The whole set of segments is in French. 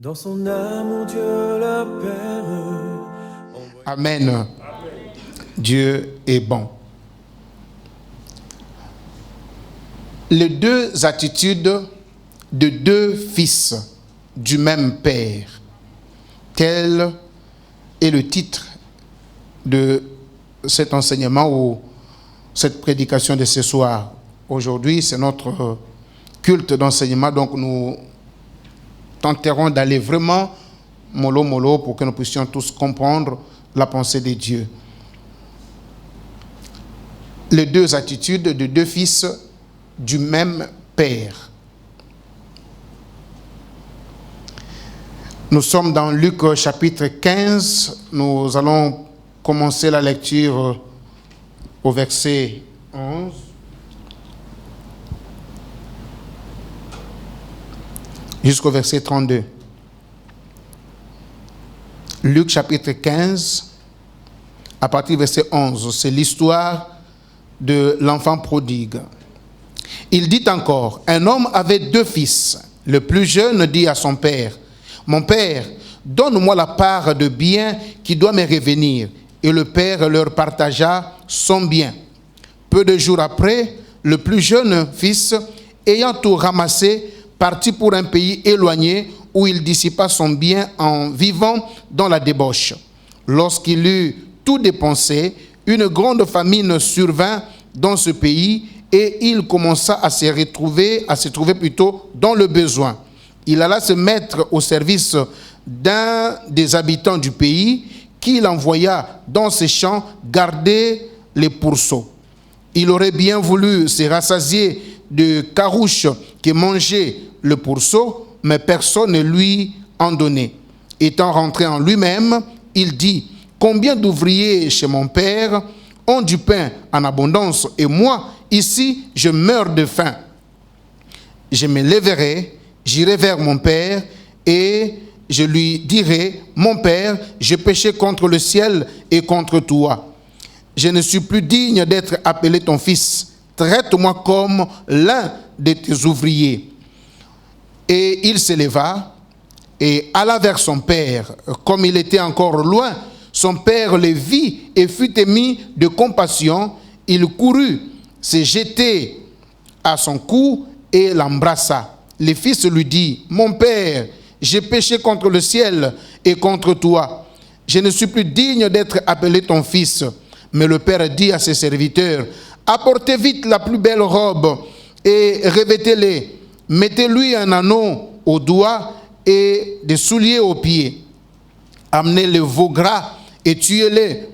Dans son amour, Dieu la Père. Amen. Dieu est bon. Les deux attitudes de deux fils du même Père. Tel est le titre de cet enseignement ou cette prédication de ce soir. Aujourd'hui, c'est notre culte d'enseignement, donc nous tenterons d'aller vraiment mollo mollo pour que nous puissions tous comprendre la pensée de Dieu. Les deux attitudes de deux fils du même Père. Nous sommes dans Luc chapitre 15. Nous allons commencer la lecture au verset 11. Jusqu'au verset 32. Luc chapitre 15, à partir du verset 11. C'est l'histoire de l'enfant prodigue. Il dit encore, un homme avait deux fils. Le plus jeune dit à son père, « Mon père, donne-moi la part de bien qui doit me revenir. » Et le père leur partagea son bien. Peu de jours après, le plus jeune fils, ayant tout ramassé, partit pour un pays éloigné où il dissipa son bien en vivant dans la débauche. Lorsqu'il eut tout dépensé, une grande famine survint dans ce pays et il commença à se trouver plutôt dans le besoin. Il alla se mettre au service d'un des habitants du pays qu'il envoya dans ses champs garder les pourceaux. Il aurait bien voulu se rassasier de carouches qui mangeaient le pourceau, mais personne ne lui en donnait. Étant rentré en lui-même, il dit, « Combien d'ouvriers chez mon père ont du pain en abondance, et moi, ici, je meurs de faim. Je me lèverai, j'irai vers mon père, et je lui dirai, « Mon père, j'ai péché contre le ciel et contre toi. Je ne suis plus digne d'être appelé ton fils. Traite-moi comme l'un de tes ouvriers. » Et il se leva et alla vers son père. Comme il était encore loin, son père le vit et fut ému de compassion. Il courut se jeter à son cou et l'embrassa. Le fils lui dit, « Mon père, j'ai péché contre le ciel et contre toi. Je ne suis plus digne d'être appelé ton fils. » Mais le père dit à ses serviteurs, « Apportez vite la plus belle robe et revêtez-les. Mettez-lui un anneau au doigt et des souliers aux pieds. Amenez le veau gras et tuez-les.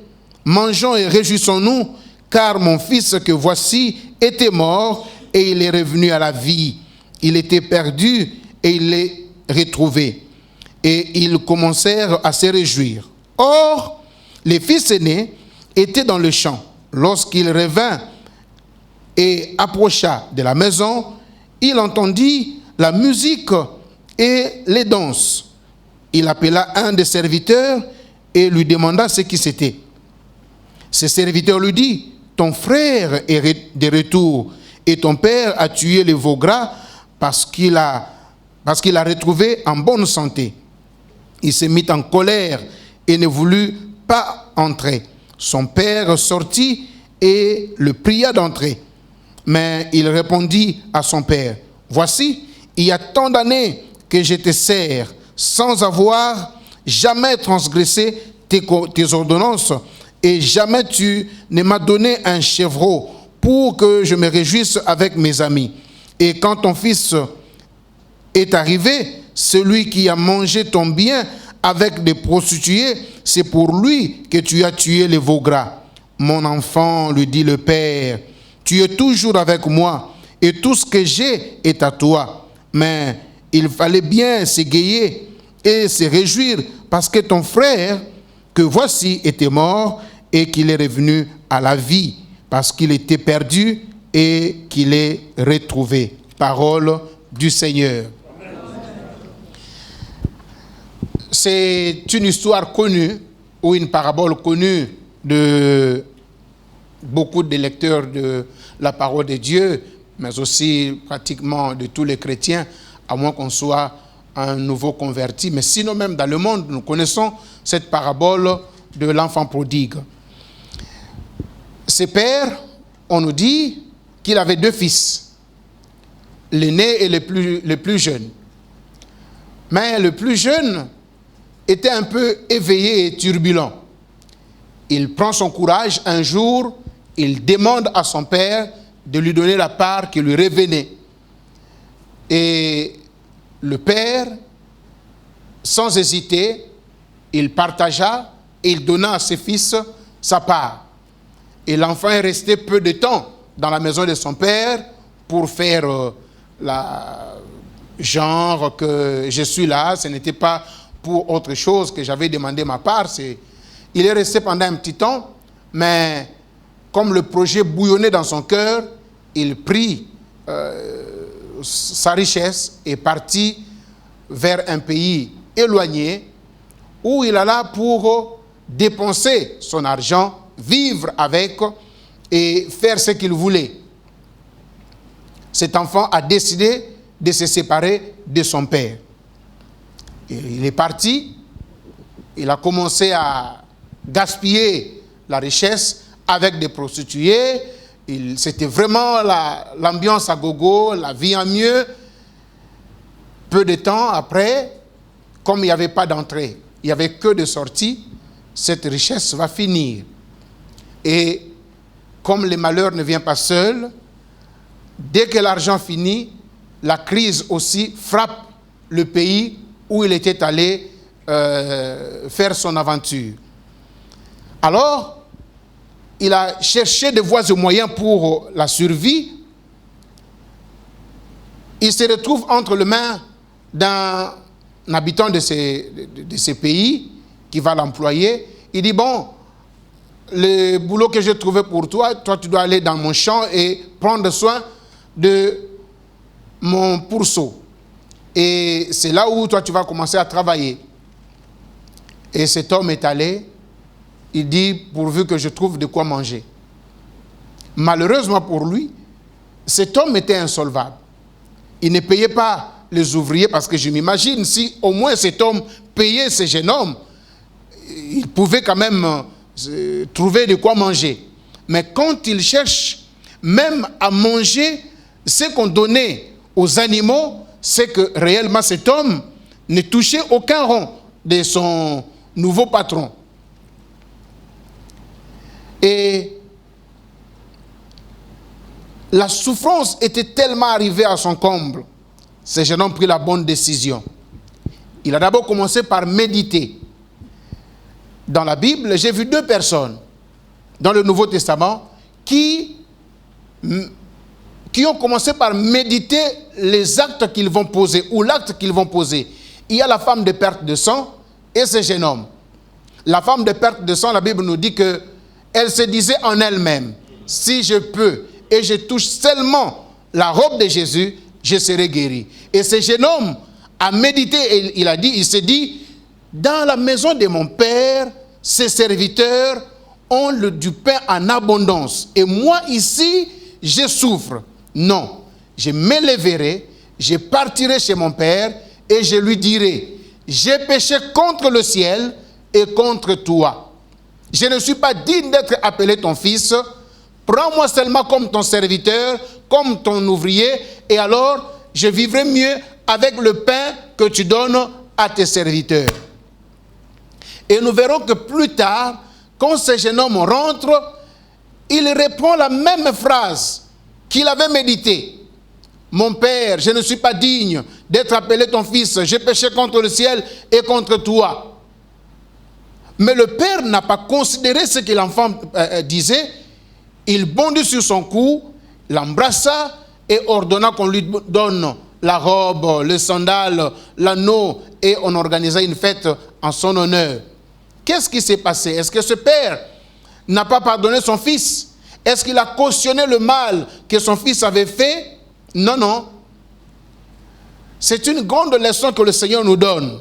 Mangeons et réjouissons-nous, car mon fils que voici était mort et il est revenu à la vie. Il était perdu et il est retrouvé. » Et ils commencèrent à se réjouir. Or, les fils aînés étaient dans le champ. Lorsqu'il revint et approcha de la maison, il entendit la musique et les danses. Il appela un des serviteurs et lui demanda ce qui c'était. Ce serviteur lui dit, « Ton frère est de retour et ton père a tué le veau gras parce qu'il l'a retrouvé en bonne santé. » Il se mit en colère et ne voulut pas entrer. Son père sortit et le pria d'entrer. Mais il répondit à son père, « Voici, il y a tant d'années que je te sers, sans avoir jamais transgressé tes ordonnances, et jamais tu ne m'as donné un chevreau pour que je me réjouisse avec mes amis. Et quand ton fils est arrivé, celui qui a mangé ton bien avec des prostituées, c'est pour lui que tu as tué les veaux gras. » Mon enfant, lui dit le père, tu es toujours avec moi et tout ce que j'ai est à toi. Mais il fallait bien s'égayer et se réjouir parce que ton frère, que voici, était mort et qu'il est revenu à la vie, parce qu'il était perdu et qu'il est retrouvé. Parole du Seigneur. C'est une histoire connue ou une parabole connue de beaucoup de lecteurs de la parole de Dieu, mais aussi pratiquement de tous les chrétiens, à moins qu'on soit un nouveau converti, mais sinon même dans le monde, nous connaissons cette parabole de l'enfant prodigue. Ses pères, on nous dit qu'il avait 2 fils, l'aîné et le plus jeune. Mais le plus jeune était un peu éveillé et turbulent. Il prend son courage un jour, il demande à son père de lui donner la part qui lui revenait. Et le père, sans hésiter, il partagea et il donna à ses fils sa part. Et l'enfant est resté peu de temps dans la maison de son père pour faire genre que je suis là, ce n'était pas pour autre chose que j'avais demandé ma part. Il est resté pendant un petit temps, mais comme le projet bouillonnait dans son cœur, il prit sa richesse et partit vers un pays éloigné où il alla pour dépenser son argent, vivre avec et faire ce qu'il voulait. Cet enfant a décidé de se séparer de son père. Et il est parti, il a commencé à gaspiller la richesse avec des prostituées. C'était vraiment l'ambiance à gogo, la vie en mieux. Peu de temps après, comme il n'y avait pas d'entrée, il n'y avait que de sortie, cette richesse va finir. Et comme le malheur ne vient pas seul, dès que l'argent finit, la crise aussi frappe le pays où il était allé faire son aventure. Alors, il a cherché des voies et moyens pour la survie. Il se retrouve entre les mains d'un habitant de ces pays qui va l'employer. Il dit, bon, le boulot que j'ai trouvé pour toi, tu dois aller dans mon champ et prendre soin de mon pourceau. Et c'est là où toi tu vas commencer à travailler. Et cet homme est allé. Il dit, pourvu que je trouve de quoi manger. Malheureusement pour lui, cet homme était insolvable. Il ne payait pas les ouvriers parce que je m'imagine, si au moins cet homme payait ce jeune homme, il pouvait quand même trouver de quoi manger. Mais quand il cherche même à manger ce qu'on donnait aux animaux, c'est que réellement cet homme ne touchait aucun rond de son nouveau patron. Et la souffrance était tellement arrivée à son comble. Ce jeune homme prit la bonne décision. Il a d'abord commencé par méditer. Dans la Bible, j'ai vu 2 personnes dans le Nouveau Testament qui ont commencé par méditer les actes qu'ils vont poser ou l'acte qu'ils vont poser. Il y a la femme de perte de sang et ce jeune homme. La femme de perte de sang, la Bible nous dit que elle se disait en elle-même, si je peux et je touche seulement la robe de Jésus, je serai guéri. Et ce jeune homme a médité et il s'est dit, dans la maison de mon père, ses serviteurs ont du pain en abondance. Et moi ici, je souffre. Non, je m'élèverai, je partirai chez mon père et je lui dirai, j'ai péché contre le ciel et contre toi. Je ne suis pas digne d'être appelé ton fils. Prends-moi seulement comme ton serviteur, comme ton ouvrier, et alors je vivrai mieux avec le pain que tu donnes à tes serviteurs. Et nous verrons que plus tard, quand ce jeune homme rentre, il répond la même phrase qu'il avait méditée. Mon père, je ne suis pas digne d'être appelé ton fils. J'ai péché contre le ciel et contre toi. Mais le père n'a pas considéré ce que l'enfant disait. Il bondit sur son cou, l'embrassa et ordonna qu'on lui donne la robe, les sandales, l'anneau, et on organisait une fête en son honneur. Qu'est-ce qui s'est passé? Est-ce que ce père n'a pas pardonné son fils? Est-ce qu'il a cautionné le mal que son fils avait fait? Non, non. C'est une grande leçon que le Seigneur nous donne.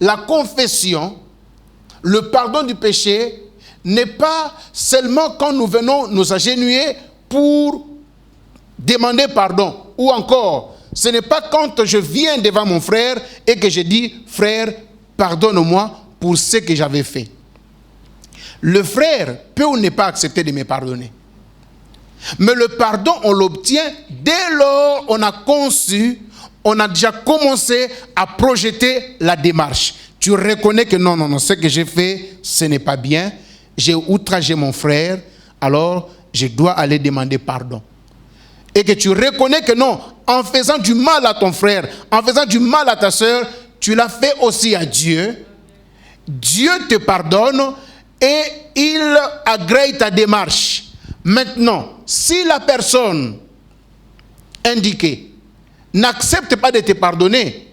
La confession, le pardon du péché, n'est pas seulement quand nous venons nous agenouiller pour demander pardon, ou encore ce n'est pas quand je viens devant mon frère et que je dis, frère, pardonne-moi pour ce que j'avais fait. Le frère peut ou ne pas accepter de me pardonner. Mais le pardon, on l'obtient dès lors on a conçu, on a déjà commencé à projeter la démarche. Tu reconnais que non, ce que j'ai fait, ce n'est pas bien. J'ai outragé mon frère, alors je dois aller demander pardon. Et que tu reconnais que non, en faisant du mal à ton frère, en faisant du mal à ta soeur, tu l'as fait aussi à Dieu. Dieu te pardonne et il agrée ta démarche. Maintenant, si la personne indiquée n'accepte pas de te pardonner,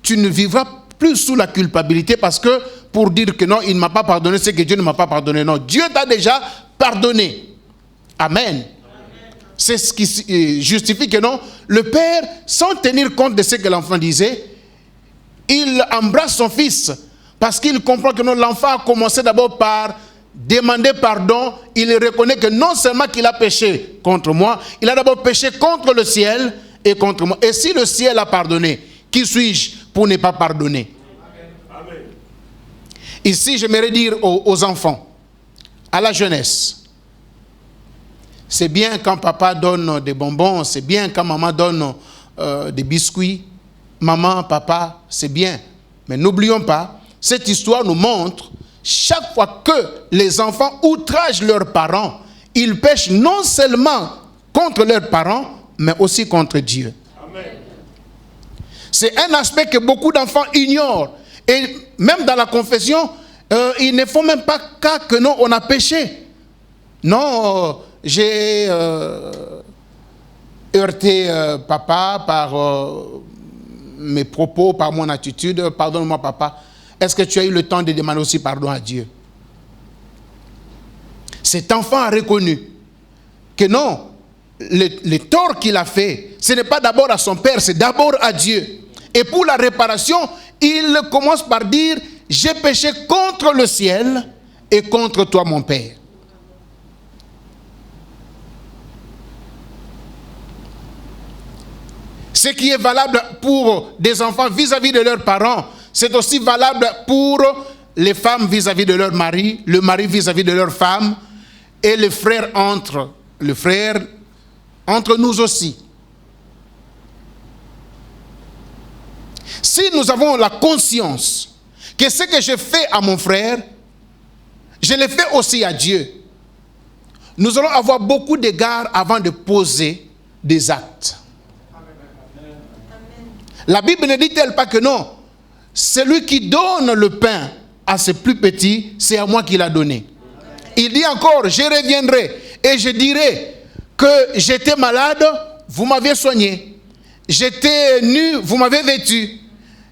tu ne vivras plus sous la culpabilité parce que pour dire que non, il ne m'a pas pardonné, c'est que Dieu ne m'a pas pardonné. Non, Dieu t'a déjà pardonné. Amen. C'est ce qui justifie que non, le père, sans tenir compte de ce que l'enfant disait, il embrasse son fils parce qu'il comprend que non, l'enfant a commencé d'abord par demander pardon. Il reconnaît que non seulement qu'il a péché contre moi, il a d'abord péché contre le ciel et contre moi. Et si le ciel a pardonné, qui suis-je pour ne pas pardonner? Amen. Ici, j'aimerais dire aux enfants, à la jeunesse, c'est bien quand papa donne des bonbons, c'est bien quand maman donne des biscuits. Maman, papa, c'est bien. Mais n'oublions pas, cette histoire nous montre, chaque fois que les enfants outragent leurs parents, ils pêchent non seulement contre leurs parents, mais aussi contre Dieu. Amen. C'est un aspect que beaucoup d'enfants ignorent. Et même dans la confession, ils ne font même pas cas que non, on a péché. Non, j'ai heurté papa par mes propos, par mon attitude. Pardonne-moi, papa. Est-ce que tu as eu le temps de demander aussi pardon à Dieu? Cet enfant a reconnu que non, le tort qu'il a fait, ce n'est pas d'abord à son père, c'est d'abord à Dieu. Et pour la réparation, il commence par dire, j'ai péché contre le ciel et contre toi, mon père. Ce qui est valable pour des enfants vis-à-vis de leurs parents, c'est aussi valable pour les femmes vis-à-vis de leur mari, le mari vis-à-vis de leur femme, et les frères entre nous aussi. Si nous avons la conscience que ce que je fais à mon frère, je le fais aussi à Dieu, nous allons avoir beaucoup d'égards avant de poser des actes. La Bible ne dit-elle pas que non, celui qui donne le pain à ses plus petits, c'est à moi qu'il a donné. Il dit encore, je reviendrai et je dirai que j'étais malade, vous m'avez soigné. J'étais nu, vous m'avez vêtu.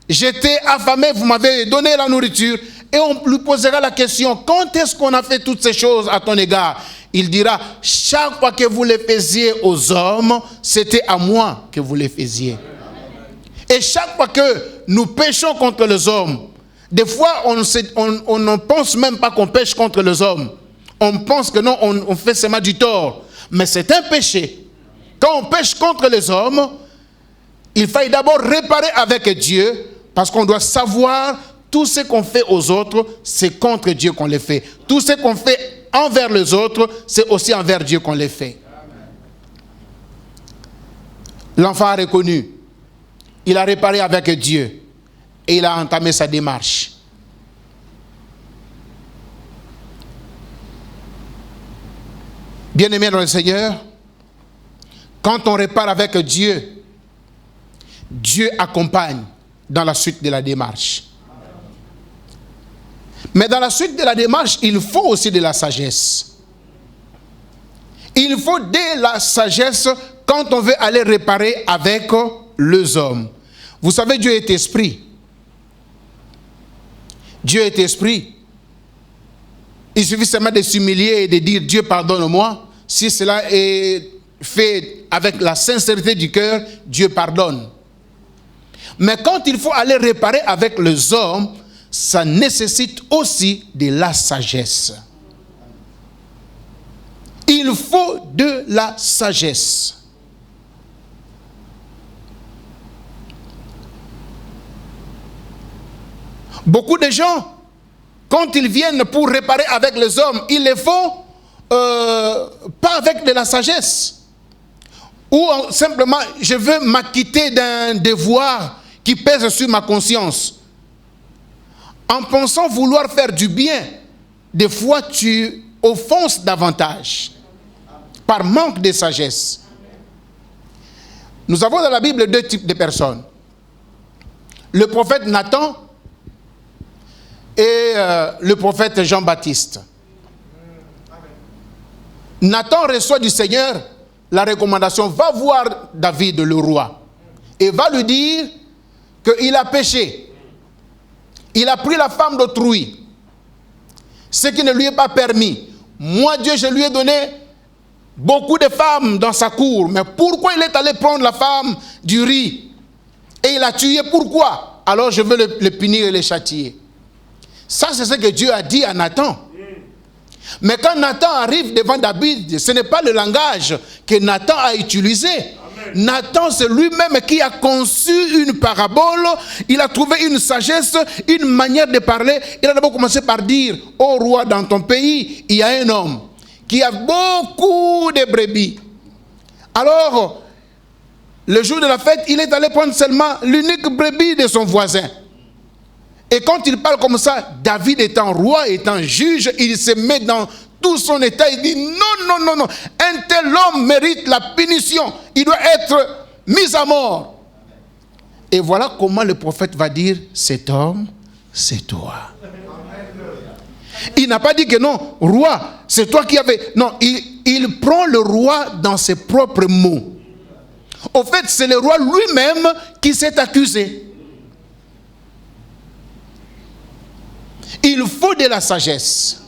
J'étais affamé, vous m'avez donné la nourriture. Et on lui posera la question, quand est-ce qu'on a fait toutes ces choses à ton égard? Il dira, chaque fois que vous les faisiez aux hommes, c'était à moi que vous les faisiez. Et chaque fois que nous péchons contre les hommes, des fois on ne pense même pas qu'on pêche contre les hommes. On pense que non, on fait seulement du tort. Mais c'est un péché. Quand on pêche contre les hommes, il faut d'abord réparer avec Dieu, parce qu'on doit savoir tout ce qu'on fait aux autres, c'est contre Dieu qu'on les fait. Tout ce qu'on fait envers les autres, c'est aussi envers Dieu qu'on les fait. L'enfant a reconnu. Il a réparé avec Dieu et il a entamé sa démarche. Bien-aimés dans le Seigneur, quand on répare avec Dieu, Dieu accompagne dans la suite de la démarche. Mais dans la suite de la démarche, il faut aussi de la sagesse. Il faut de la sagesse quand on veut aller réparer avec les hommes. Vous savez, Dieu est esprit. Dieu est esprit. Il suffit seulement de s'humilier et de dire Dieu pardonne-moi. Si cela est fait avec la sincérité du cœur, Dieu pardonne. Mais quand il faut aller réparer avec les hommes, ça nécessite aussi de la sagesse. Il faut de la sagesse. Beaucoup de gens, quand ils viennent pour réparer avec les hommes, ils le font pas avec de la sagesse. Ou simplement, je veux m'acquitter d'un devoir qui pèse sur ma conscience. En pensant vouloir faire du bien, des fois tu offenses davantage par manque de sagesse. Nous avons dans la Bible deux types de personnes. Le prophète Nathan et le prophète Jean-Baptiste. Nathan reçoit du Seigneur la recommandation, va voir David le roi et va lui dire qu'il a péché. Il a pris la femme d'autrui, ce qui ne lui est pas permis. Moi, Dieu, je lui ai donné beaucoup de femmes dans sa cour, mais pourquoi il est allé prendre la femme du riz et il a tué? Pourquoi? Alors je veux le punir et le châtier. Ça, c'est ce que Dieu a dit à Nathan. Mais quand Nathan arrive devant David, ce n'est pas le langage que Nathan a utilisé. Amen. Nathan, c'est lui-même qui a conçu une parabole. Il a trouvé une sagesse, une manière de parler. Il a d'abord commencé par dire, ô roi, dans ton pays, il y a un homme qui a beaucoup de brebis. Alors, le jour de la fête, il est allé prendre seulement l'unique brebis de son voisin. Et quand il parle comme ça, David étant roi, étant juge, il se met dans tout son état. Il dit non. Un tel homme mérite la punition. Il doit être mis à mort. Et voilà comment le prophète va dire, cet homme, c'est toi. Il n'a pas dit que non, roi, c'est toi qui avais... Non, il prend le roi dans ses propres mots. Au fait, c'est le roi lui-même qui s'est accusé. Il faut de la sagesse.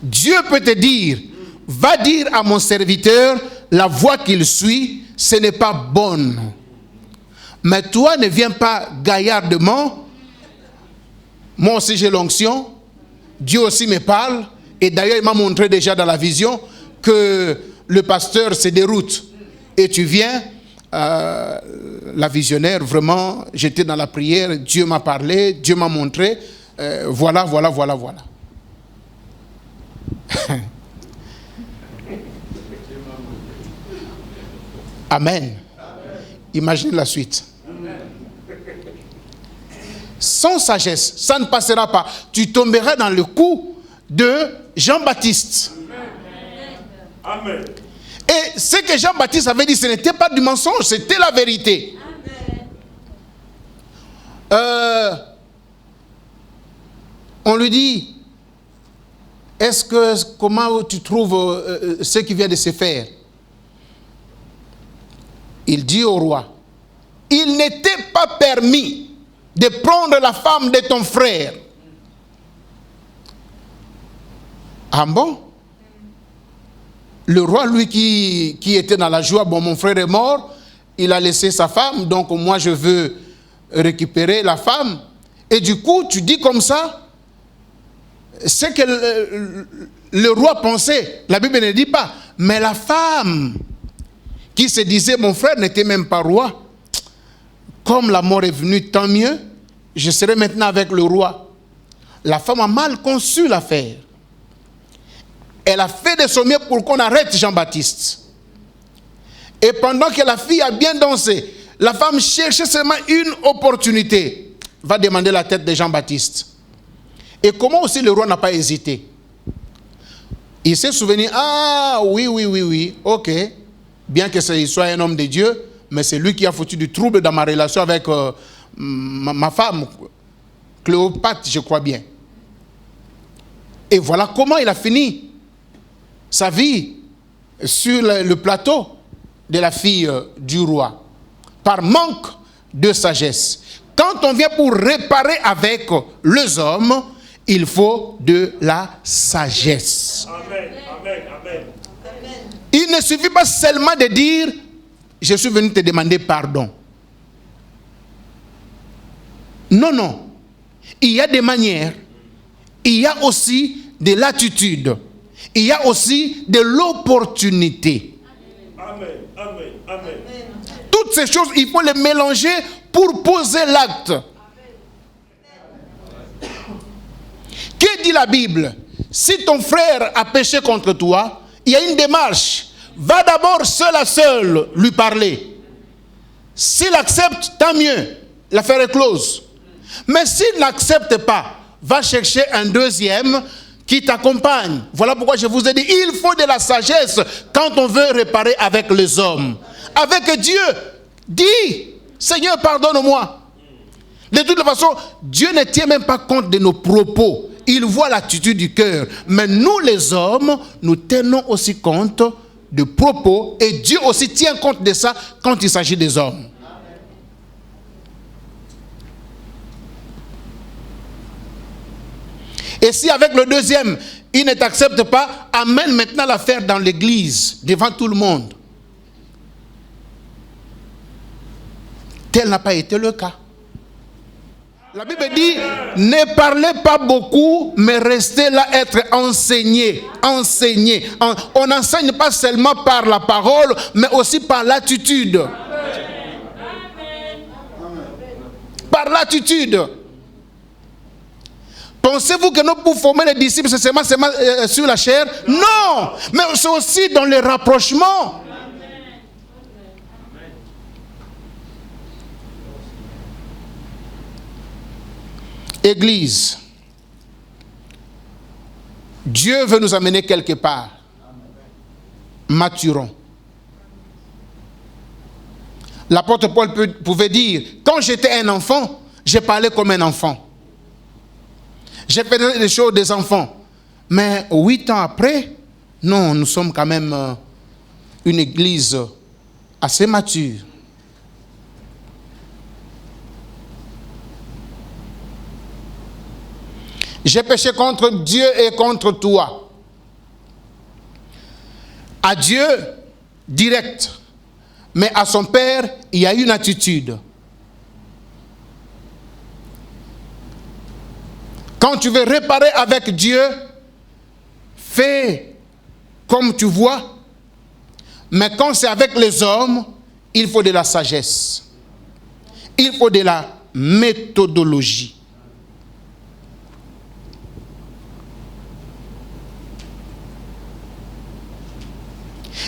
Dieu peut te dire, va dire à mon serviteur, la voie qu'il suit, ce n'est pas bonne. Mais toi, ne viens pas gaillardement. Moi aussi j'ai l'onction. Dieu aussi me parle. Et d'ailleurs, il m'a montré déjà dans la vision que le pasteur se déroute. Et tu viens, la visionnaire, vraiment, j'étais dans la prière, Dieu m'a parlé, Dieu m'a montré. Voilà. Amen. Imaginez la suite. Sans sagesse, ça ne passera pas. Tu tomberas dans le coup de Jean-Baptiste. Amen. Et ce que Jean-Baptiste avait dit, ce n'était pas du mensonge, c'était la vérité. On lui dit, comment tu trouves ce qui vient de se faire? Il dit au roi, il n'était pas permis de prendre la femme de ton frère. Ah bon? Le roi, lui qui était dans la joie, bon, mon frère est mort, il a laissé sa femme, donc moi je veux récupérer la femme. Et du coup, tu dis comme ça, ce que le roi pensait, la Bible ne dit pas, mais la femme qui se disait, mon frère n'était même pas roi, comme la mort est venue, tant mieux, je serai maintenant avec le roi. La femme a mal conçu l'affaire. Elle a fait de son mieux pour qu'on arrête Jean-Baptiste. Et pendant que la fille a bien dansé, la femme cherchait seulement une opportunité, va demander la tête de Jean-Baptiste. Et comment aussi le roi n'a pas hésité? Il s'est souvenu, ah oui, ok, bien que il soit un homme de Dieu, mais c'est lui qui a foutu du trouble dans ma relation avec ma femme, Cléopâtre, je crois bien. Et voilà comment il a fini sa vie sur le plateau de la fille du roi, par manque de sagesse. Quand on vient pour réparer avec les hommes, il faut de la sagesse. Amen. Il ne suffit pas seulement de dire, je suis venu te demander pardon. Non. Il y a des manières, il y a aussi de l'attitude, il y a aussi de l'opportunité. Amen. Toutes ces choses, il faut les mélanger pour poser l'acte. dit la Bible, si ton frère a péché contre toi, il y a une démarche. Va d'abord seul à seul lui parler. S'il accepte, tant mieux. L'affaire est close. Mais s'il n'accepte pas, va chercher un deuxième qui t'accompagne. Voilà pourquoi je vous ai dit, il faut de la sagesse quand on veut réparer avec les hommes. Avec Dieu, dis, Seigneur, pardonne-moi. De toute façon, Dieu ne tient même pas compte de nos propos. Il voit l'attitude du cœur. Mais nous, les hommes, nous tenons aussi compte de propos. Et Dieu aussi tient compte de ça quand il s'agit des hommes. Et si avec le deuxième, il ne t'accepte pas, amène maintenant l'affaire dans l'église, devant tout le monde. Tel n'a pas été le cas. La Bible dit, ne parlez pas beaucoup, mais restez là, être enseigné. Enseigné. On n'enseigne pas seulement par la parole, mais aussi par l'attitude. Par l'attitude. Pensez-vous que nous pouvons former les disciples seulement sur la chair? Non, mais c'est aussi dans les rapprochements. Église, Dieu veut nous amener quelque part. Maturons. L'apôtre Paul pouvait dire, quand j'étais un enfant, j'ai parlé comme un enfant. J'ai fait des choses des enfants. Mais 8 ans après, non, nous sommes quand même une église assez mature. J'ai péché contre Dieu et contre toi. À Dieu, direct. Mais à son Père, il y a une attitude. Quand tu veux réparer avec Dieu, fais comme tu vois. Mais quand c'est avec les hommes, il faut de la sagesse. Il faut de la méthodologie.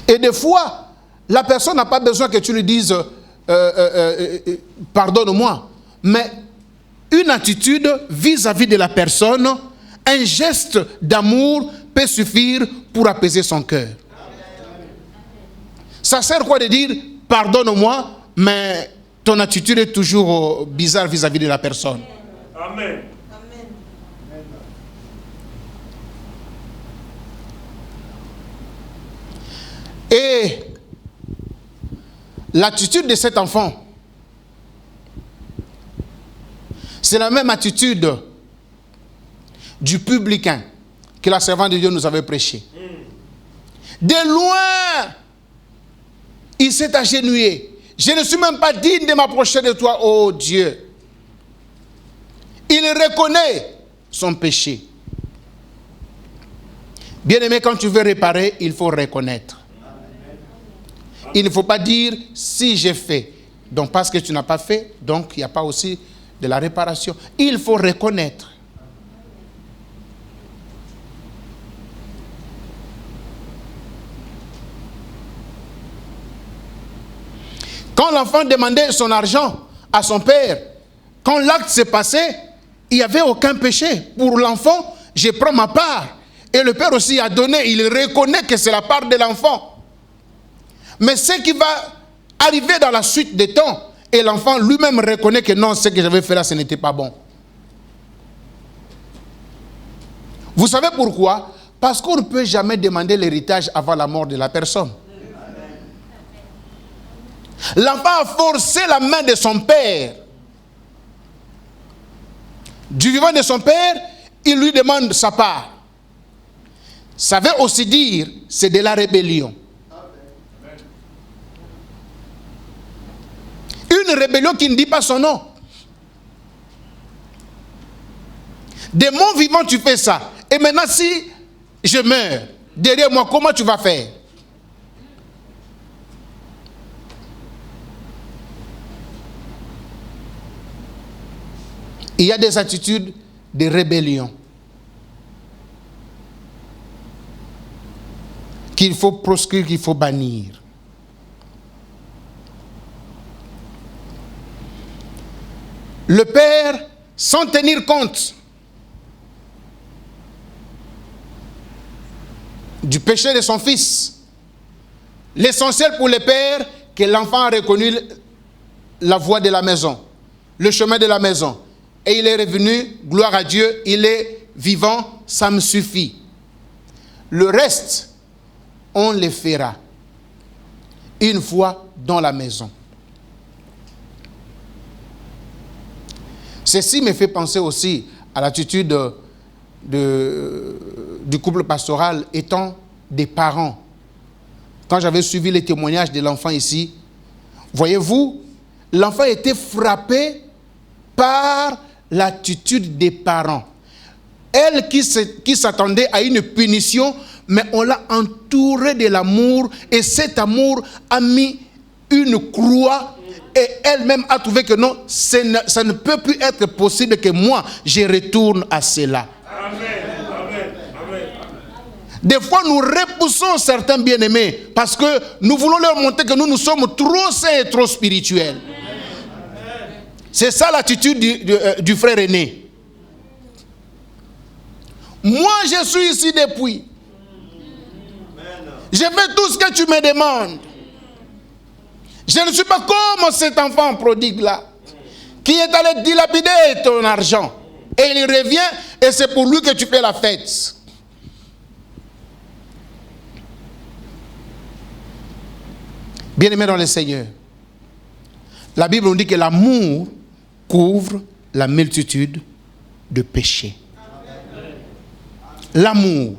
Et des fois, la personne n'a pas besoin que tu lui dises pardonne-moi. Mais une attitude vis-à-vis de la personne, un geste d'amour peut suffire pour apaiser son cœur. Ça sert quoi de dire pardonne-moi, mais ton attitude est toujours bizarre vis-à-vis de la personne. Amen. Et l'attitude de cet enfant, c'est la même attitude du publicain que la servante de Dieu nous avait prêché. De loin, il s'est agenouillé. Je ne suis même pas digne de m'approcher de toi, oh Dieu. Il reconnaît son péché. Bien-aimé, quand tu veux réparer, il faut reconnaître. Il ne faut pas dire si j'ai fait. Donc parce que tu n'as pas fait, donc il n'y a pas aussi de la réparation. Il faut reconnaître. Quand l'enfant demandait son argent à son père, quand l'acte s'est passé, il n'y avait aucun péché. Pour l'enfant, je prends ma part. Et le père aussi a donné, il reconnaît que c'est la part de l'enfant. Mais ce qui va arriver dans la suite des temps, et l'enfant lui-même reconnaît que non, ce que j'avais fait là, ce n'était pas bon. Vous savez pourquoi? Parce qu'on ne peut jamais demander l'héritage avant la mort de la personne. L'enfant a forcé la main de son père. Du vivant de son père, il lui demande sa part. Ça veut aussi dire, c'est de la rébellion. Une rébellion qui ne dit pas son nom. De mon vivant, tu fais ça. Et maintenant, si je meurs, derrière moi, comment tu vas faire? Il y a des attitudes de rébellion. qu'il faut proscrire, qu'il faut bannir. Le père, sans tenir compte du péché de son fils, l'essentiel pour le père, que l'enfant a reconnu la voie de la maison, le chemin de la maison. Et il est revenu, gloire à Dieu, il est vivant, ça me suffit. Le reste, on le fera une fois dans la maison. Ceci me fait penser aussi à l'attitude du couple pastoral étant des parents. Quand j'avais suivi les témoignages de l'enfant ici, voyez-vous, l'enfant était frappé par l'attitude des parents. Elle qui s'attendait à une punition, mais on l'a entouré de l'amour et cet amour a mis une croix et elle-même a trouvé que non, ça ne peut plus être possible que moi, je retourne à cela. Amen. Amen. Amen. Des fois, nous repoussons certains bien-aimés parce que nous voulons leur montrer que nous sommes trop saints et trop spirituels. C'est ça l'attitude du frère aîné. Moi, je suis ici depuis. Je fais tout ce que tu me demandes. Je ne suis pas comme cet enfant prodigue-là, qui est allé dilapider ton argent. Et il revient, et c'est pour lui que tu fais la fête. Bien-aimés dans le Seigneur, la Bible nous dit que l'amour couvre la multitude de péchés. L'amour.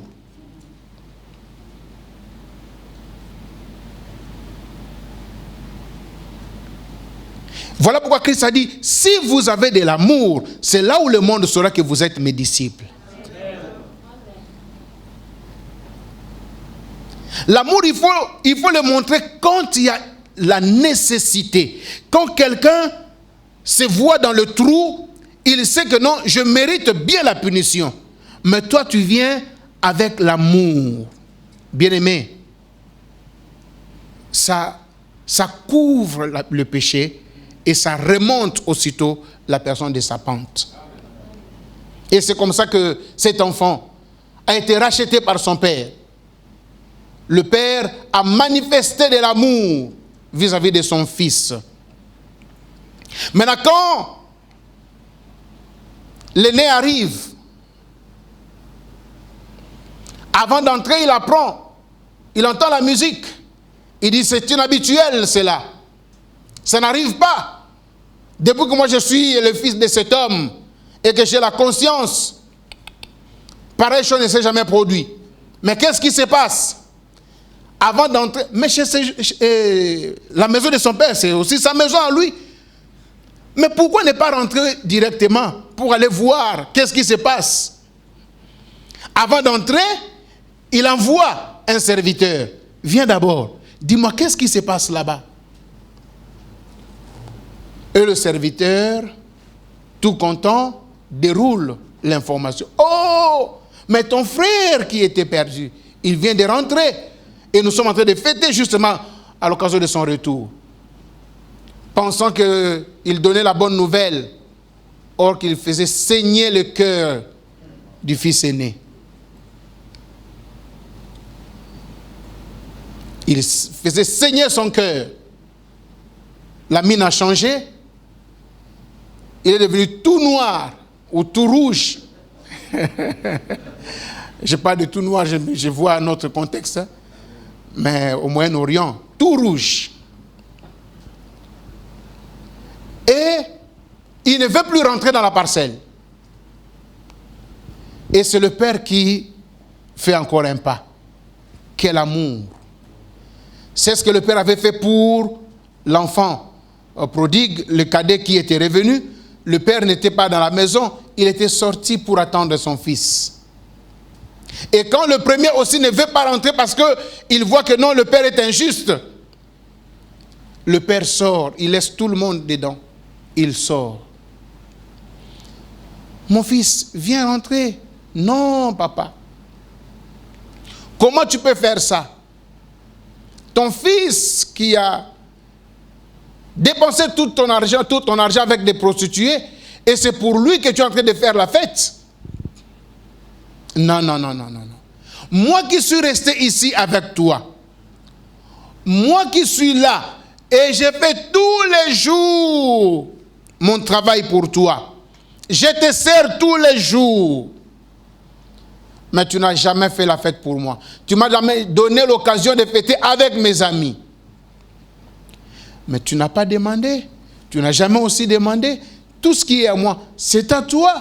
Voilà pourquoi Christ a dit, si vous avez de l'amour, c'est là où le monde saura que vous êtes mes disciples. L'amour, il faut le montrer quand il y a la nécessité. Quand quelqu'un se voit dans le trou, il sait que non, je mérite bien la punition. Mais toi, tu viens avec l'amour. Bien-aimé, ça couvre le péché et ça remonte aussitôt la personne de sa pente. Et c'est comme ça que cet enfant a été racheté par son père. Le père a manifesté de l'amour vis-à-vis de son fils. Maintenant, quand l'aîné arrive, avant d'entrer, il apprend. Il entend la musique. Il dit, c'est inhabituel cela. Ça n'arrive pas. Depuis que moi je suis le fils de cet homme et que j'ai la conscience, pareille chose ne s'est jamais produit. Mais qu'est-ce qui se passe? Avant d'entrer, mais la maison de son père, c'est aussi sa maison à lui. Mais pourquoi ne pas rentrer directement pour aller voir qu'est-ce qui se passe? Avant d'entrer, il envoie un serviteur. Viens d'abord, dis-moi qu'est-ce qui se passe là-bas? Et le serviteur, tout content, déroule l'information. Oh, mais ton frère qui était perdu, il vient de rentrer. Et nous sommes en train de fêter justement à l'occasion de son retour. Pensant qu'il donnait la bonne nouvelle. Or qu'il faisait saigner le cœur du fils aîné. Il faisait saigner son cœur. La mine a changé. Il est devenu tout noir ou tout rouge. Je parle de tout noir, je vois un autre contexte. Mais au Moyen-Orient, tout rouge. Et il ne veut plus rentrer dans la parcelle. Et c'est le père qui fait encore un pas. Quel amour! C'est ce que le père avait fait pour l'enfant prodigue, le cadet qui était revenu. Le père n'était pas dans la maison, il était sorti pour attendre son fils. Et quand le premier aussi ne veut pas rentrer parce qu'il voit que non, le père est injuste, le père sort, il laisse tout le monde dedans, il sort. Mon fils, viens rentrer. Non, papa. Comment tu peux faire ça? ton fils qui a dépensé tout ton argent avec des prostituées, et c'est pour lui que tu es en train de faire la fête. Non. Moi qui suis resté ici avec toi, moi qui suis là, et je fais tous les jours mon travail pour toi. Je te sers tous les jours. Mais tu n'as jamais fait la fête pour moi. Tu m'as jamais donné l'occasion de fêter avec mes amis. Mais tu n'as pas demandé. Tu n'as jamais aussi demandé. Tout ce qui est à moi, c'est à toi.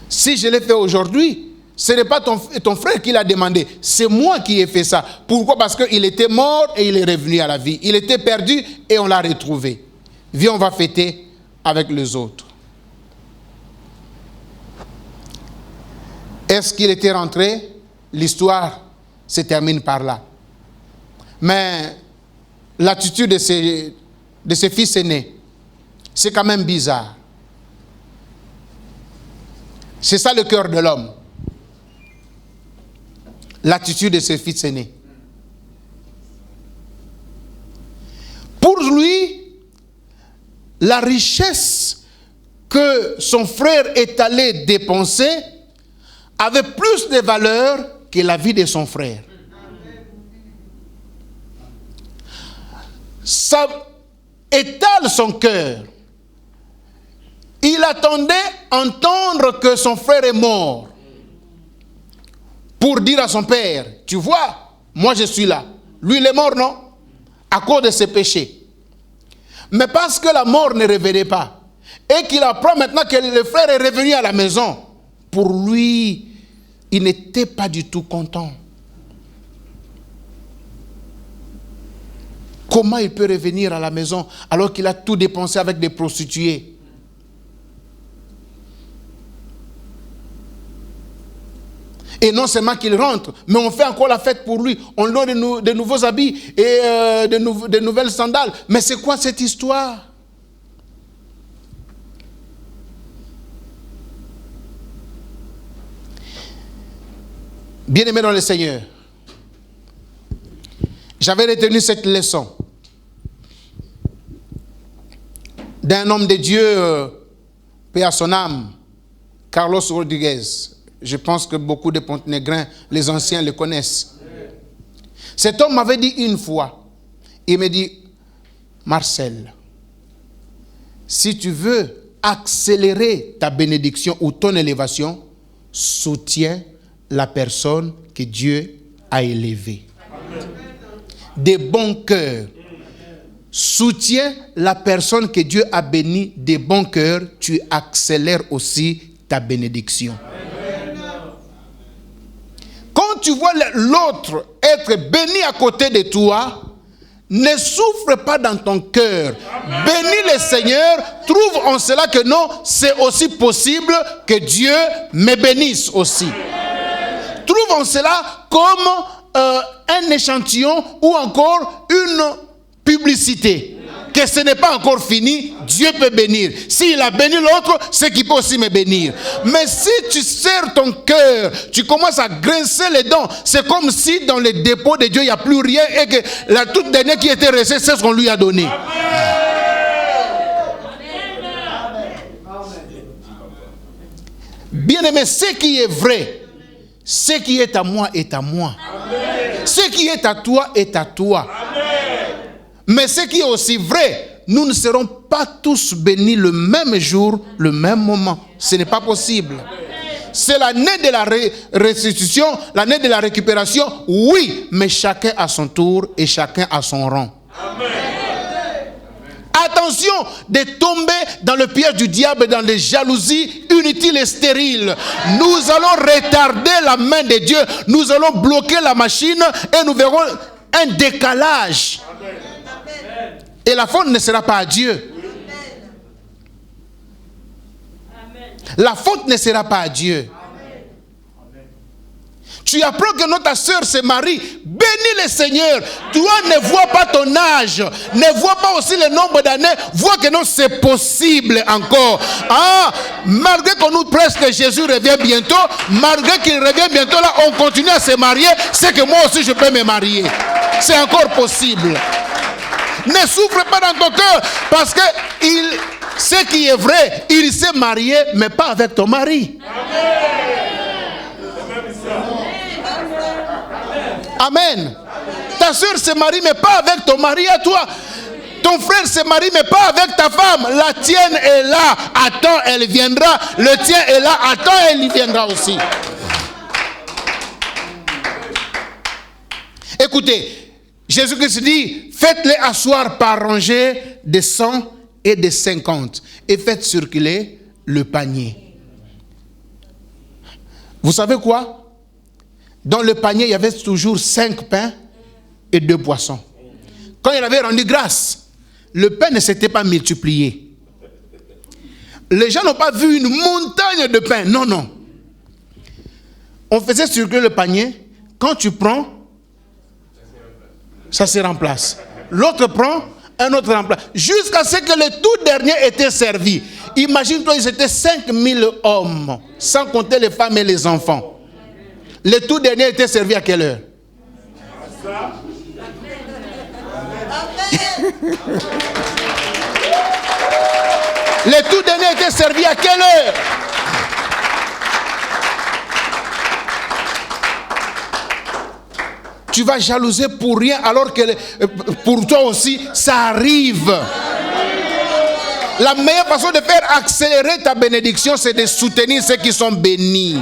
Si je l'ai fait aujourd'hui, ce n'est pas ton frère qui l'a demandé. C'est moi qui ai fait ça. Pourquoi? Parce qu'il était mort et il est revenu à la vie. Il était perdu et on l'a retrouvé. Viens, on va fêter avec les autres. Est-ce qu'il était rentré? L'histoire se termine par là. Mais l'attitude de ses fils aînés, c'est quand même bizarre. C'est ça le cœur de l'homme. L'attitude de ses fils aînés. Pour lui, la richesse que son frère est allé dépenser avait plus de valeur que la vie de son frère. Ça étale son cœur. Il attendait entendre que son frère est mort pour dire à son père, tu vois, moi je suis là. Lui il est mort, non? À cause de ses péchés. Mais parce que la mort ne revenait pas et qu'il apprend maintenant que le frère est revenu à la maison, pour lui, il n'était pas du tout content. Comment il peut revenir à la maison alors qu'il a tout dépensé avec des prostituées? Et non seulement qu'il rentre, mais on fait encore la fête pour lui. On lui donne de nouveaux habits et de nouvelles sandales. Mais c'est quoi cette histoire? Bien-aimés dans le Seigneur, j'avais retenu cette leçon d'un homme de Dieu, paix à son âme, Carlos Rodriguez. Je pense que beaucoup de Ponténégrins, les anciens, le connaissent. Cet homme m'avait dit une fois, il me dit, Marcel, si tu veux accélérer ta bénédiction ou ton élévation, soutiens la personne que Dieu a élevée. De bon cœur. Soutiens la personne que Dieu a bénie de bon cœur, tu accélères aussi ta bénédiction. Quand tu vois l'autre être béni à côté de toi, ne souffre pas dans ton cœur. Bénis le Seigneur, trouve en cela que non, c'est aussi possible que Dieu me bénisse aussi. Trouve en cela comme un échantillon ou encore une publicité. Que ce n'est pas encore fini, Dieu peut bénir. S'il a béni l'autre, c'est qu'il peut aussi me bénir. Mais si tu serres ton cœur, tu commences à grincer les dents, c'est comme si dans les dépôts de Dieu, il n'y a plus rien et que la toute dernière qui était restée, c'est ce qu'on lui a donné. Bien-aimé, ce qui est vrai, ce qui est à moi est à moi. Ce qui est à toi est à toi. Mais ce qui est aussi vrai, nous ne serons pas tous bénis le même jour, le même moment. Ce n'est pas possible. C'est l'année de la restitution, l'année de la récupération, oui, mais chacun à son tour et chacun à son rang. Amen. Attention de tomber dans le piège du diable, dans les jalousies inutiles et stériles. Nous allons retarder la main de Dieu, nous allons bloquer la machine et nous verrons un décalage. Amen. Et la faute ne sera pas à Dieu. Amen. La faute ne sera pas à Dieu. Amen. tu apprends que notre sœur se marie, bénis le Seigneur. Toi, ne vois pas ton âge, ne vois pas aussi le nombre d'années, vois que non, c'est possible encore. Ah, malgré qu'on nous presse que Jésus revient bientôt, malgré qu'il revient bientôt, là, on continue à se marier, c'est que moi aussi je peux me marier. C'est encore possible. Ne souffre pas dans ton cœur, parce que ce qui est vrai, il s'est marié, mais pas avec ton mari. Amen. Ta soeur se marie, mais pas avec ton mari à toi. Ton frère se marie, mais pas avec ta femme. La tienne est là. Attends, elle viendra. Le tien est là. Attends, elle y viendra aussi. Écoutez, Jésus-Christ dit, faites-les asseoir par rangées de 100 et de 50 et faites circuler le panier. Vous savez quoi? Dans le panier, il y avait toujours 5 pains et 2 poissons. Quand il avait rendu grâce, le pain ne s'était pas multiplié. Les gens n'ont pas vu une montagne de pain. Non, non. On faisait circuler le panier. Quand tu prends, ça se remplace. L'autre prend, un autre remplace. Jusqu'à ce que le tout dernier était servi. Imagine-toi, ils étaient 5000 hommes, sans compter les femmes et les enfants. Le tout dernier était servi à quelle heure? Le tout dernier était servi à quelle heure? Tu vas jalouser pour rien alors que pour toi aussi ça arrive. La meilleure façon de faire accélérer ta bénédiction, c'est de soutenir ceux qui sont bénis.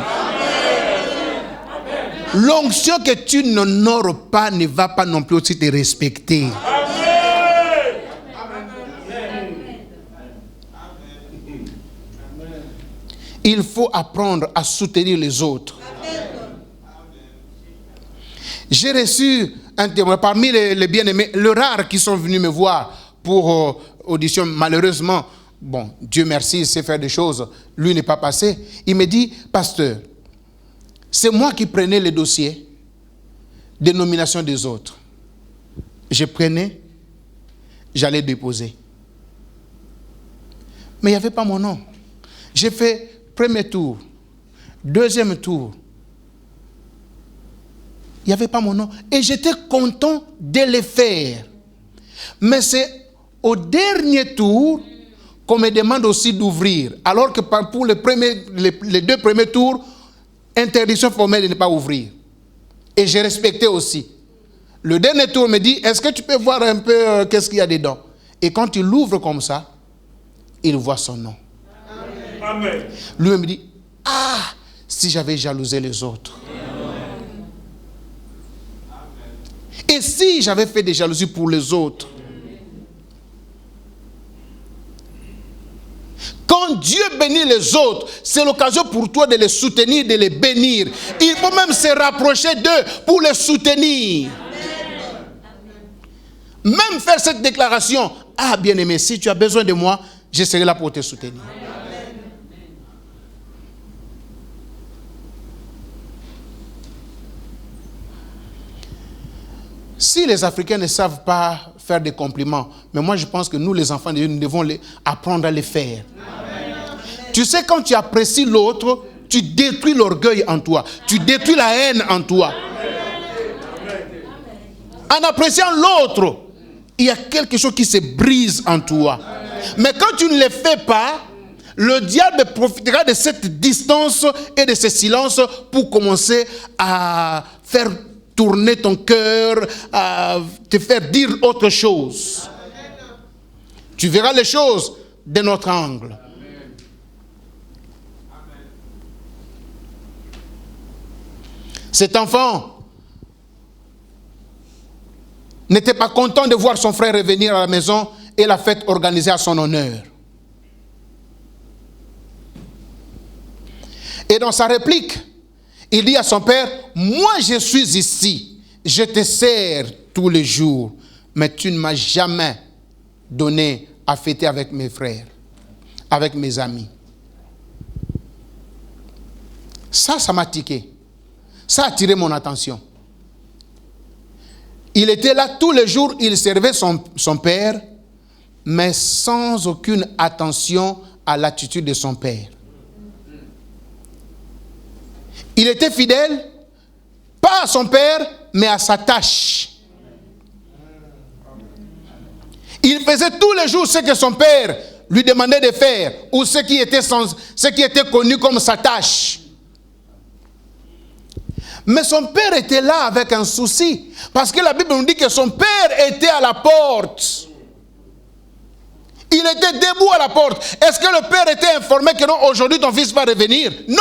L'onction que tu n'honores pas ne va pas non plus aussi te respecter. Il faut apprendre à soutenir les autres. J'ai reçu un témoin parmi les bien-aimés, le rare qui sont venus me voir pour audition. Malheureusement, bon, Dieu merci, il sait faire des choses. Lui n'est pas passé. Il me dit, pasteur, c'est moi qui prenais les dossiers de nomination des autres. Je prenais, j'allais déposer. Mais il n'y avait pas mon nom. J'ai fait premier tour, deuxième tour. Il n'y avait pas mon nom. Et j'étais content de le faire. Mais c'est au dernier tour qu'on me demande aussi d'ouvrir. Alors que pour les 2 premiers tours, interdiction formelle de ne pas ouvrir. Et j'ai respecté aussi. Le dernier tour me dit, est-ce que tu peux voir un peu qu'est-ce qu'il y a dedans? Et quand il l'ouvre comme ça, il voit son nom. Amen. Lui me dit, ah, si j'avais jalousé les autres. Et si j'avais fait des jalousies pour les autres? Quand Dieu bénit les autres, c'est l'occasion pour toi de les soutenir, de les bénir. Il faut même se rapprocher d'eux pour les soutenir. Même faire cette déclaration. Ah, bien-aimé, si tu as besoin de moi, je serai là pour te soutenir. Si les Africains ne savent pas faire des compliments, mais moi je pense que nous les enfants de Dieu, nous devons apprendre à les faire. Amen. Tu sais, quand tu apprécies l'autre, tu détruis l'orgueil en toi, tu détruis la haine en toi. En appréciant l'autre, il y a quelque chose qui se brise en toi. Mais quand tu ne le fais pas, le diable profitera de cette distance et de ce silence pour commencer à faire tourner ton cœur, à te faire dire autre chose. Tu verras les choses de notre angle. Cet enfant n'était pas content de voir son frère revenir à la maison et la fête organisée à son honneur. Et dans sa réplique, il dit à son père, moi je suis ici, je te sers tous les jours, mais tu ne m'as jamais donné à fêter avec mes frères, avec mes amis. Ça m'a tiqué. Ça a attiré mon attention. Il était là tous les jours, il servait son père, mais sans aucune attention à l'attitude de son père. Il était fidèle, pas à son père, mais à sa tâche. Il faisait tous les jours ce que son père lui demandait de faire, ou ce qui était connu comme sa tâche. Mais son père était là avec un souci, parce que la Bible nous dit que son père était à la porte. Il était debout à la porte. Est-ce que le père était informé que non, aujourd'hui ton fils va revenir? Non.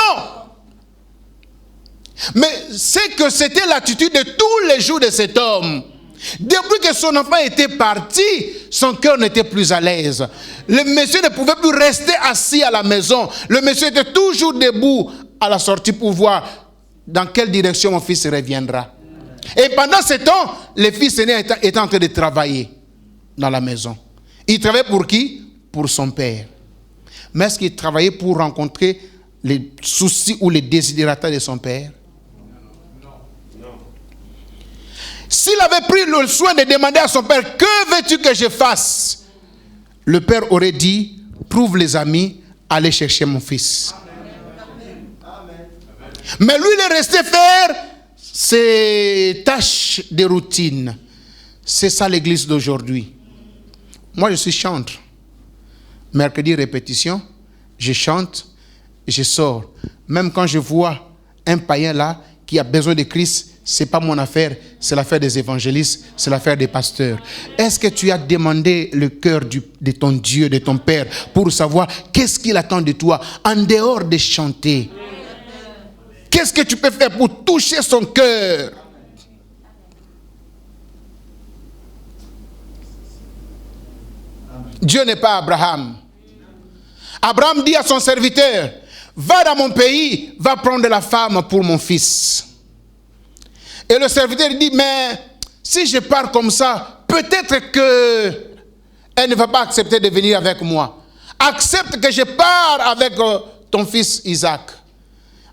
Mais c'est que c'était l'attitude de tous les jours de cet homme. Depuis que son enfant était parti, son cœur n'était plus à l'aise. Le monsieur ne pouvait plus rester assis à la maison. Le monsieur était toujours debout à la sortie pour voir dans quelle direction mon fils reviendra. Et pendant ce temps, le fils aîné était en train de travailler dans la maison. Il travaillait pour qui? Pour son père. Mais est-ce qu'il travaillait pour rencontrer les soucis ou les désidérata de son père? S'il avait pris le soin de demander à son père, que veux-tu que je fasse? Le père aurait dit, trouve les amis, allez chercher mon fils. Amen. Mais lui, il est resté faire ses tâches de routine. C'est ça l'église d'aujourd'hui. Moi, je suis chanteur. Mercredi, répétition, je chante, je sors. Même quand je vois un païen là qui a besoin de Christ, ce n'est pas mon affaire, c'est l'affaire des évangélistes, c'est l'affaire des pasteurs. Est-ce que tu as demandé le cœur de ton Dieu, de ton Père, pour savoir qu'est-ce qu'il attend de toi, en dehors de chanter? Qu'est-ce que tu peux faire pour toucher son cœur? Dieu n'est pas Abraham. Abraham dit à son serviteur, va dans mon pays, va prendre la femme pour mon fils. Et le serviteur dit, mais si je pars comme ça, peut-être qu'elle ne va pas accepter de venir avec moi. Accepte que je pars avec ton fils Isaac.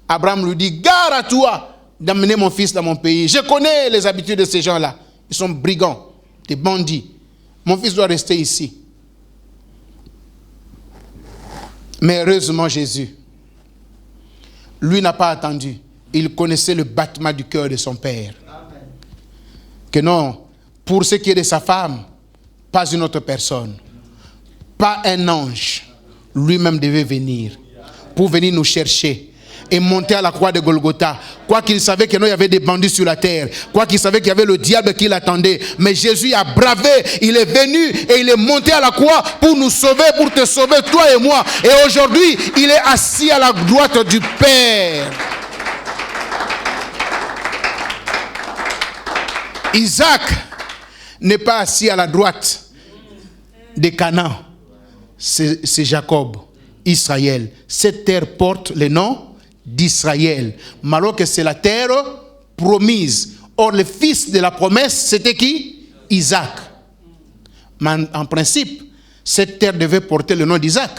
Abraham lui dit, gare à toi d'amener mon fils dans mon pays. Je connais les habitudes de ces gens-là. Ils sont brigands, des bandits. Mon fils doit rester ici. Mais heureusement Jésus, lui n'a pas attendu. Il connaissait le battement du cœur de son père. Amen. Que non, pour ce qui est de sa femme, pas une autre personne, pas un ange, lui-même devait venir pour venir nous chercher et monter à la croix de Golgotha. Quoi qu'il savait qu'il y avait des bandits sur la terre, quoi qu'il savait qu'il y avait le diable qui l'attendait, mais Jésus a bravé, il est venu et il est monté à la croix pour nous sauver, pour te sauver, toi et moi. Et aujourd'hui, il est assis à la droite du Père. Isaac n'est pas assis à la droite de Canaan. C'est Jacob, Israël. Cette terre porte le nom d'Israël. Alors que c'est la terre promise. Or, le fils de la promesse, c'était qui? Isaac. Mais en principe, cette terre devait porter le nom d'Isaac.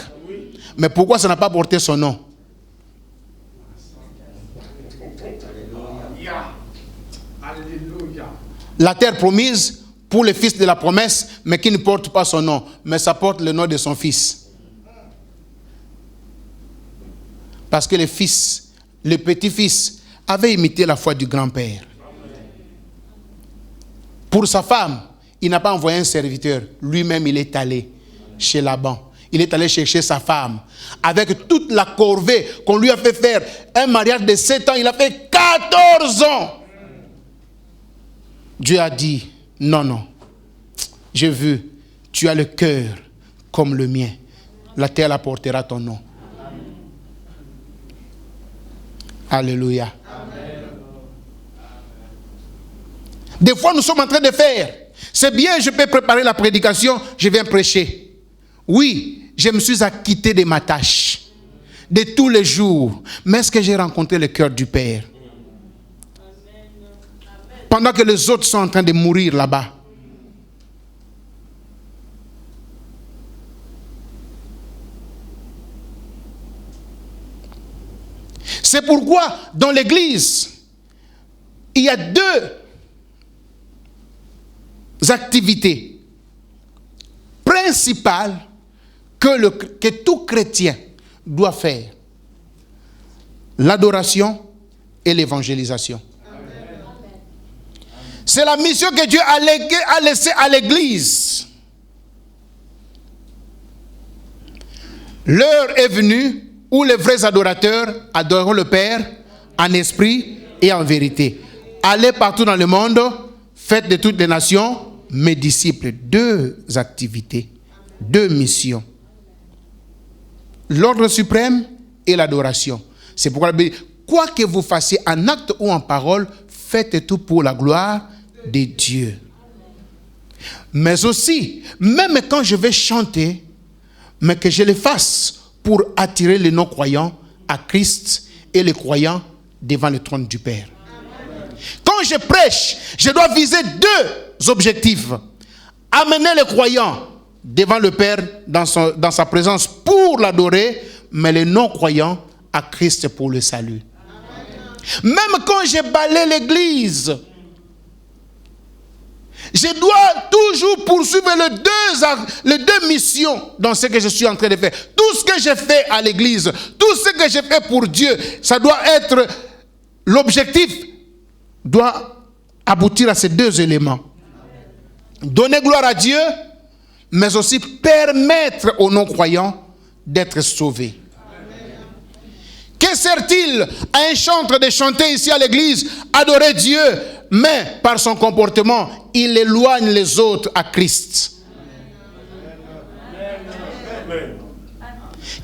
Mais pourquoi ça n'a pas porté son nom? La terre promise pour le fils de la promesse, mais qui ne porte pas son nom, mais ça porte le nom de son fils. Parce que le fils, le petit-fils, avait imité la foi du grand-père. Pour sa femme, il n'a pas envoyé un serviteur. Lui-même, il est allé chez Laban. Il est allé chercher sa femme. Avec toute la corvée qu'on lui a fait faire, un mariage de 7 ans, il a fait 14 ans. Dieu a dit, non, non, j'ai vu, tu as le cœur comme le mien. La terre apportera ton nom. Alléluia. Amen. Des fois, nous sommes en train de faire. C'est bien, je peux préparer la prédication, je viens prêcher. Oui, je me suis acquitté de ma tâche, de tous les jours. Mais est-ce que j'ai rencontré le cœur du Père? Pendant que les autres sont en train de mourir là-bas. C'est pourquoi, dans l'église, il y a deux activités principales que tout chrétien doit faire. L'adoration et l'évangélisation. C'est la mission que Dieu a laissée à l'Église. L'heure est venue où les vrais adorateurs adoreront le Père en esprit et en vérité. Allez partout dans le monde, faites de toutes les nations mes disciples. Deux activités, deux missions. L'ordre suprême et l'adoration. C'est pourquoi la Bible dit, quoi que vous fassiez en acte ou en parole, faites tout pour la gloire de Dieu. Mais aussi, même quand je vais chanter, mais que je le fasse pour attirer les non-croyants à Christ et les croyants devant le trône du Père. Quand je prêche, je dois viser deux objectifs. Amener les croyants devant le Père dans sa présence pour l'adorer, mais les non-croyants à Christ pour le salut. Même quand je balaye l'église, je dois toujours poursuivre les deux missions dans ce que je suis en train de faire. Tout ce que je fais à l'église, tout ce que je fais pour Dieu, ça doit être, l'objectif doit aboutir à ces deux éléments. Donner gloire à Dieu, mais aussi permettre aux non-croyants d'être sauvés. Que sert-il à un chanteur de chanter ici à l'église, adorer Dieu, mais par son comportement, il éloigne les autres à Christ?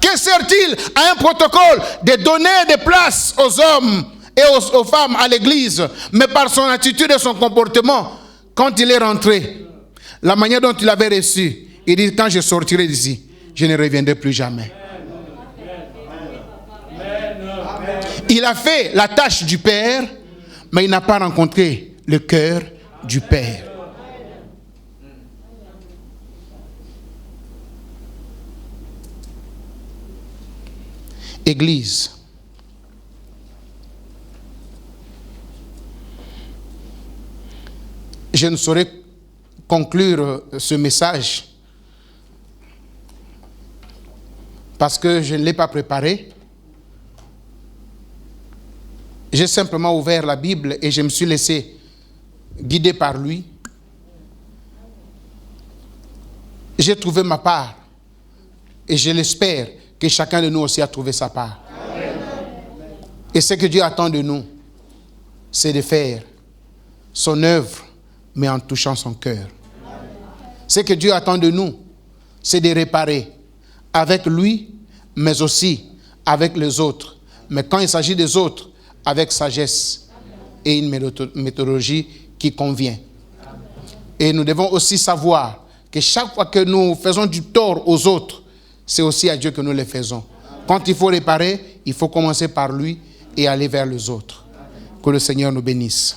Que sert-il à un protocole de donner des places aux hommes et aux femmes à l'église, mais par son attitude et son comportement, quand il est rentré, la manière dont il avait reçu, il dit, quand je sortirai d'ici, je ne reviendrai plus jamais. Il a fait la tâche du Père, mais il n'a pas rencontré le cœur du Père. Église. Je ne saurais conclure ce message parce que je ne l'ai pas préparé. J'ai simplement ouvert la Bible et je me suis laissé guider par lui. J'ai trouvé ma part et je l'espère que chacun de nous aussi a trouvé sa part. Et ce que Dieu attend de nous, c'est de faire son œuvre, mais en touchant son cœur. Ce que Dieu attend de nous, c'est de réparer avec lui, mais aussi avec les autres. Mais quand il s'agit des autres, avec sagesse et une méthodologie qui convient. Et nous devons aussi savoir que chaque fois que nous faisons du tort aux autres, c'est aussi à Dieu que nous le faisons. Quand il faut réparer, il faut commencer par lui et aller vers les autres. Que le Seigneur nous bénisse.